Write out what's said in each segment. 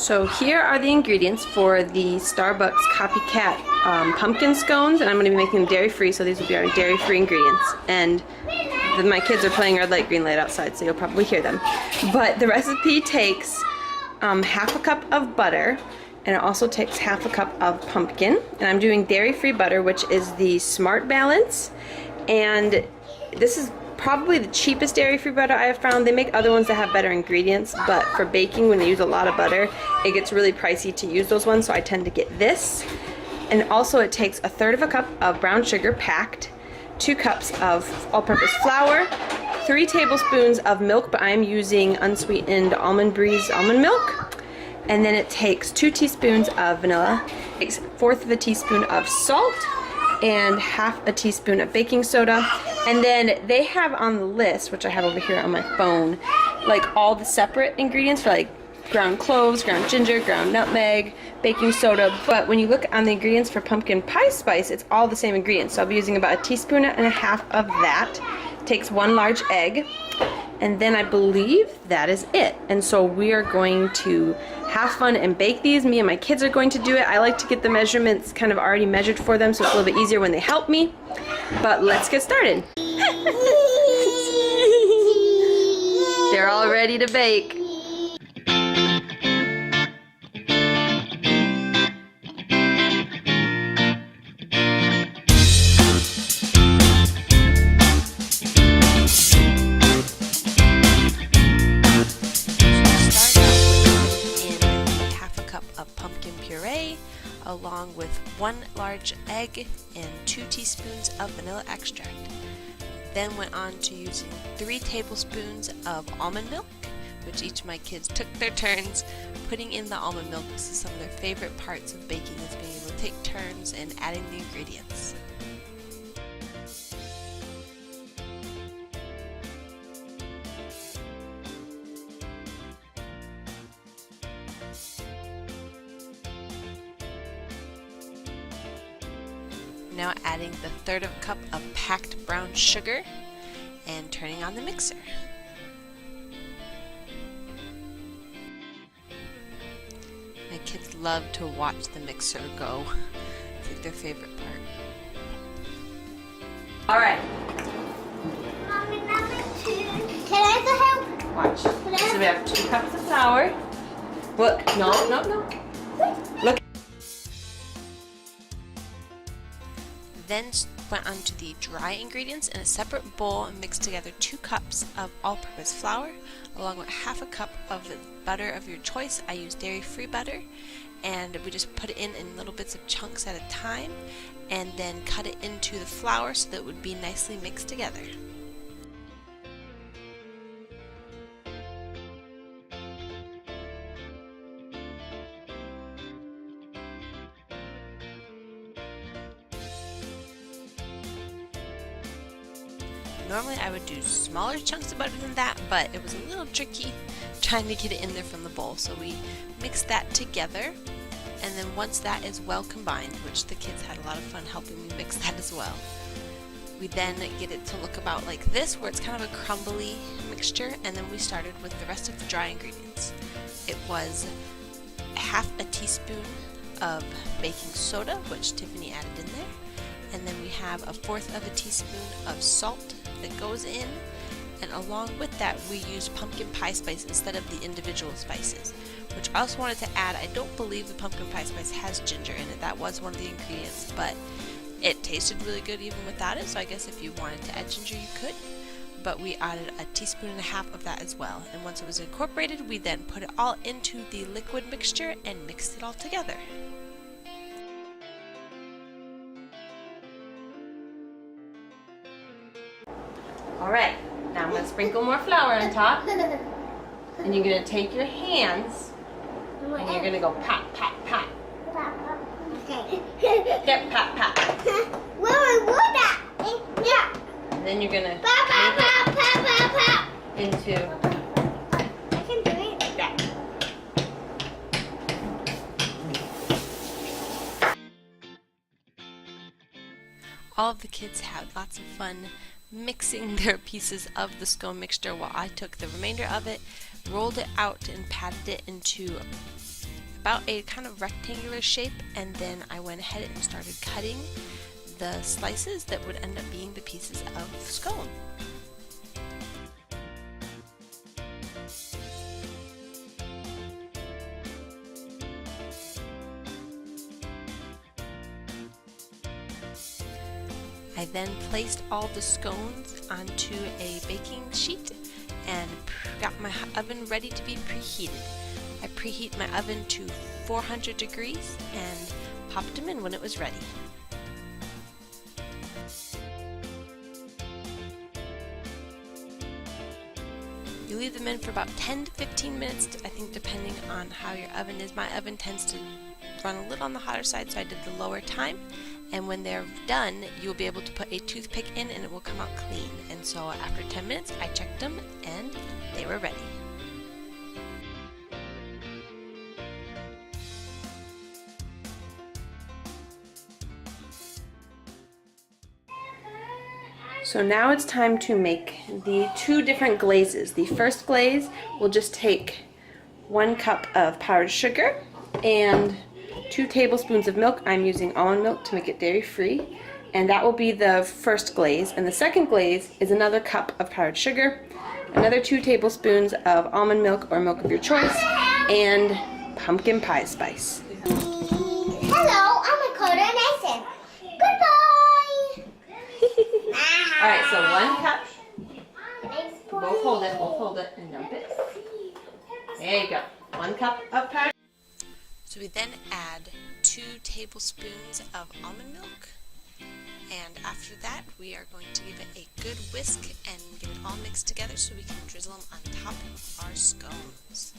So here are the ingredients for the Starbucks Copycat pumpkin scones, and I'm going to be making them dairy-free, so these will be our dairy-free ingredients. And my kids are playing red light, green light outside, so you'll probably hear them. But the recipe takes half a cup of butter, and it also takes half a cup of pumpkin. And I'm doing dairy-free butter, which is the Smart Balance. And this is probably the cheapest dairy-free butter I have found. They make other ones that have better ingredients, but for baking, when they use a lot of butter, it gets really pricey to use those ones, so I tend to get this. And also it takes 1/3 cup of brown sugar packed, 2 cups of all-purpose flour, 3 tablespoons of milk, but I'm using unsweetened Almond Breeze almond milk. And then it takes 2 teaspoons of vanilla, it takes 1/4 teaspoon of salt, and 1/2 teaspoon of baking soda. And then they have on the list, which I have over here on my phone, like all the separate ingredients for like ground cloves, ground ginger, ground nutmeg, baking soda. But when you look on the ingredients for pumpkin pie spice, it's all the same ingredients. So I'll be using about 1.5 teaspoons of that. It takes 1 large egg. And then I believe that is it. And so we are going to have fun and bake these. Me and my kids are going to do it. I like to get the measurements kind of already measured for them, so it's a little bit easier when they help me. But let's get started. They're all ready to bake. Along with 1 large egg and 2 teaspoons of vanilla extract. Then went on to using 3 tablespoons of almond milk, which each of my kids took their turns putting in the almond milk. This is some of their favorite parts of baking, is being able to take turns and adding the ingredients. Now adding the 1/3 cup of packed brown sugar and turning on the mixer. My kids love to watch the mixer go. It's like their favorite part. All right. Mommy, number 2. Can I have the help? Watch. So we have 2 cups of flour. Look, no. Look. Then went on to the dry ingredients in a separate bowl and mixed together 2 cups of all-purpose flour along with 1/2 cup of the butter of your choice. I use dairy-free butter, and we just put it in little bits of chunks at a time and then cut it into the flour so that it would be nicely mixed together. Normally I would do smaller chunks of butter than that, but it was a little tricky trying to get it in there from the bowl. So we mixed that together, and then once that is well combined, which the kids had a lot of fun helping me mix that as well, we then get it to look about like this, where it's kind of a crumbly mixture. And then we started with the rest of the dry ingredients. It was 1/2 teaspoon of baking soda, which Tiffany added in there. And then we have 1/4 teaspoon of salt that goes in, and along with that we use pumpkin pie spice instead of the individual spices, which I also wanted to add. I don't believe the pumpkin pie spice has ginger in it. That was one of the ingredients, but it tasted really good even without it, so I guess if you wanted to add ginger you could. But we added 1.5 teaspoons of that as well, and once it was incorporated we then put it all into the liquid mixture and mixed it all together. All right. Now I'm going to sprinkle more flour on top. And you're going to take your hands and you're going to go pat, pat, pat. Okay. Yep, pat, pat. Where I want that? Yeah. And then you're going to Pat, pat, pat, pat, pat, pat. into I can do it. that. All of the kids had lots of fun mixing their pieces of the scone mixture while I took the remainder of it, rolled it out and patted it into about a kind of rectangular shape, and then I went ahead and started cutting the slices that would end up being the pieces of scone. I then placed all the scones onto a baking sheet and got my oven ready to be preheated. I preheat my oven to 400 degrees and popped them in when it was ready. You leave them in for about 10 to 15 minutes, I think, depending on how your oven is. My oven tends to run a little on the hotter side, so I did the lower time. And when they're done, you'll be able to put a toothpick in and it will come out clean. And so after 10 minutes, I checked them and they were ready. So now it's time to make the two different glazes. The first glaze will just take 1 cup of powdered sugar and 2 tablespoons of milk. I'm using almond milk to make it dairy-free, and that will be the first glaze. And the second glaze is another cup of powdered sugar, another 2 tablespoons of almond milk or milk of your choice, and pumpkin pie spice. Hello, I'm Dakota Mason. Goodbye. Alright, so 1 cup. Both hold it and dump it. There you go. 1 cup of powdered. So we then add 2 tablespoons of almond milk, and after that we are going to give it a good whisk and get it all mixed together so we can drizzle them on top of our scones.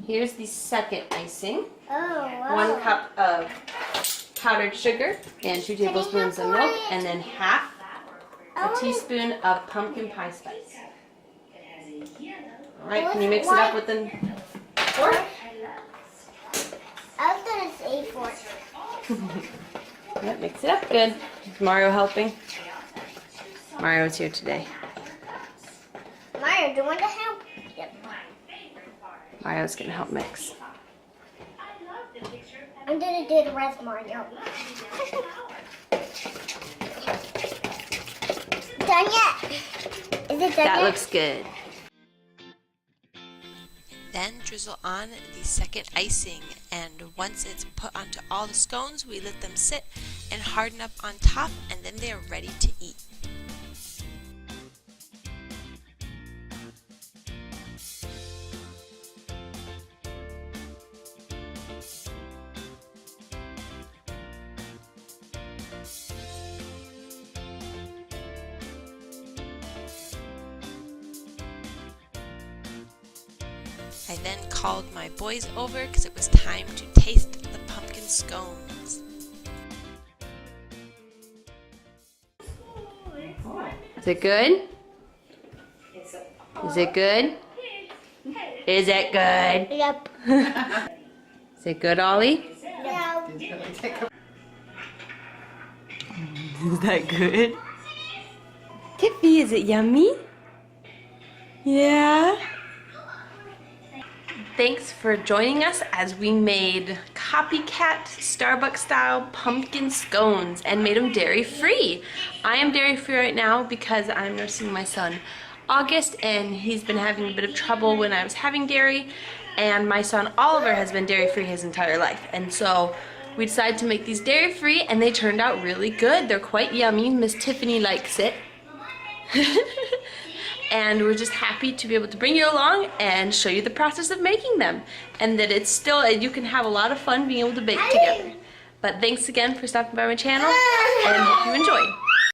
Here's the second icing. Oh, wow. 1 cup of powdered sugar and 2 tablespoons of milk, and then half a teaspoon of pumpkin pie spice. Alright, can you mix it up with the fork? I was gonna say fork. Yep, mix it up good. Is Mario helping? Mario's here today. Mario, do you want to help? Yep. Mario's gonna help mix. I'm gonna do the rest, Mario. Done yet? Is it done That yet? looks good. Then drizzle on the second icing, and once it's put onto all the scones, we let them sit and harden up on top, and then they are ready to eat. I then called my boys over because it was time to taste the pumpkin scones. Is it good? Is it good? Is it good? Yep. Is it good, Ollie? No. Is that good? Tiffy, is it yummy? Yeah? Thanks for joining us as we made Copycat Starbucks style pumpkin scones and made them dairy free. I am dairy free right now because I'm nursing my son August, and he's been having a bit of trouble when I was having dairy, and my son Oliver has been dairy free his entire life, and so we decided to make these dairy free, and they turned out really good. They're quite yummy. Miss Tiffany likes it. And we're just happy to be able to bring you along and show you the process of making them, and that it's still, you can have a lot of fun being able to bake together. But thanks again for stopping by my channel, and hope you enjoyed.